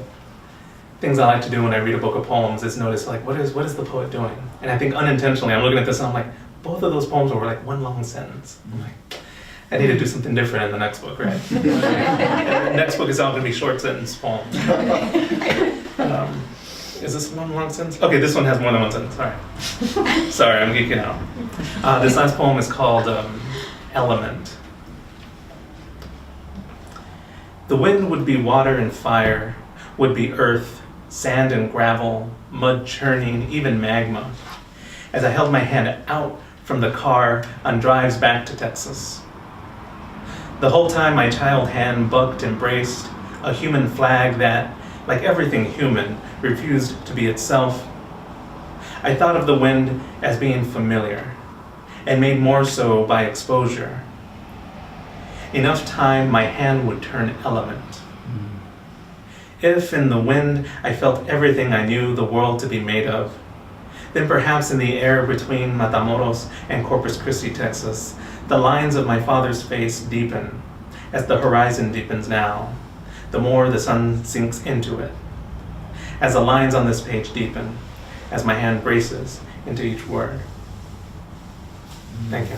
Speaker 10: things I like to do when I read a book of poems is notice like, what is the poet doing? And I think unintentionally, I'm looking at this and I'm like, both of those poems were like one long sentence. I'm like, I need to do something different in the next book, right? And the next book is all going to be short sentence poems. Is this one long sentence? Okay, this one has more than one sentence. All right. Sorry, I'm geeking out. This last poem is called Element. The wind would be water and fire, would be earth, sand and gravel, mud churning, even magma, as I held my hand out from the car on drives back to Texas. The whole time my child hand bucked and braced, a human flag that, like everything human, refused to be itself. I thought of the wind as being familiar, and made more so by exposure. Enough time my hand would turn element. If in the wind I felt everything I knew the world to be made of, then perhaps in the air between Matamoros and Corpus Christi, Texas, the lines of my father's face deepen, as the horizon deepens now, the more the sun sinks into it. As the lines on this page deepen, as my hand braces into each word. Thank you.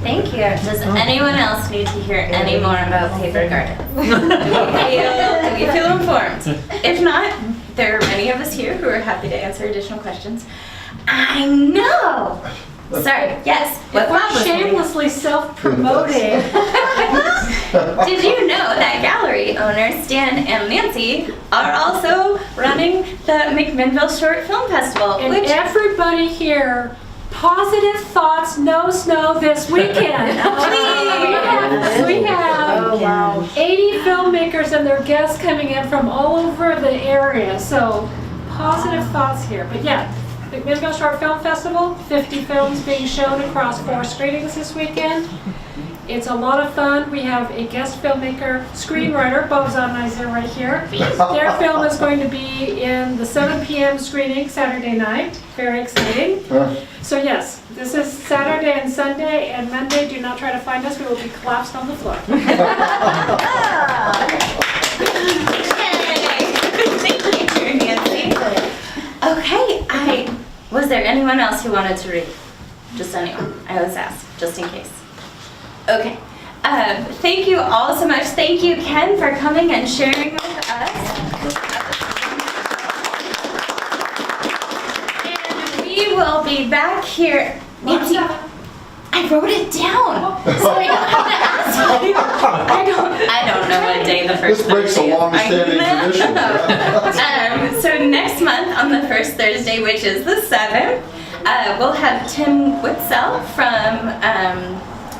Speaker 1: Thank you. Does anyone else need to hear any more about paper gardens? Do you feel informed? If not, there are many of us here who are happy to answer additional questions. I know! Sorry, yes. What
Speaker 11: We're shamelessly self-promoting.
Speaker 1: Did you know that gallery owners Stan and Nancy are also running the McMinnville Short Film Festival?
Speaker 11: And everybody here, positive thoughts, no snow this weekend. We have 80 filmmakers and their guests coming in from all over the area, so positive thoughts here. But yeah, McMinnville Short Film Festival, 50 films being shown across 4 screenings this weekend. It's a lot of fun. We have a guest filmmaker, screenwriter, Bozan Nizer right here. Their film is going to be in the 7 p.m. screening Saturday night. Very exciting. So yes, this is Saturday and Sunday, and Monday, do not try to find us. We will be collapsed on the floor.
Speaker 1: Thank you, Nancy. Okay, was there anyone else who wanted to read? Just anyone. I always ask, just in case. Okay. Thank you all so much. Thank you, Ken, for coming and sharing with us. And we will be back here. Nancy, I wrote it down, so I don't have to ask you. I don't know what day the first
Speaker 9: This breaks a
Speaker 1: Thursday is.
Speaker 9: long-standing tradition.
Speaker 1: So next month on the first Thursday, which is the 7th, we'll have Tim Witzel from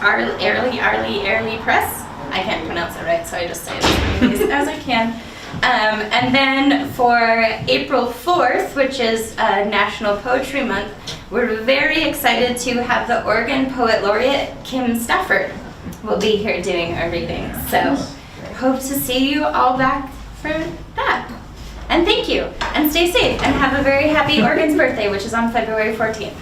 Speaker 1: Arley Press. I can't pronounce it right, so I just say it as many as I can. And then for April 4th, which is National Poetry Month, we're very excited to have the Oregon Poet Laureate Kim Stafford will be here doing a reading. So hope to see you all back for that. And thank you, and stay safe, and have a very happy Oregon's birthday, which is on February 14th.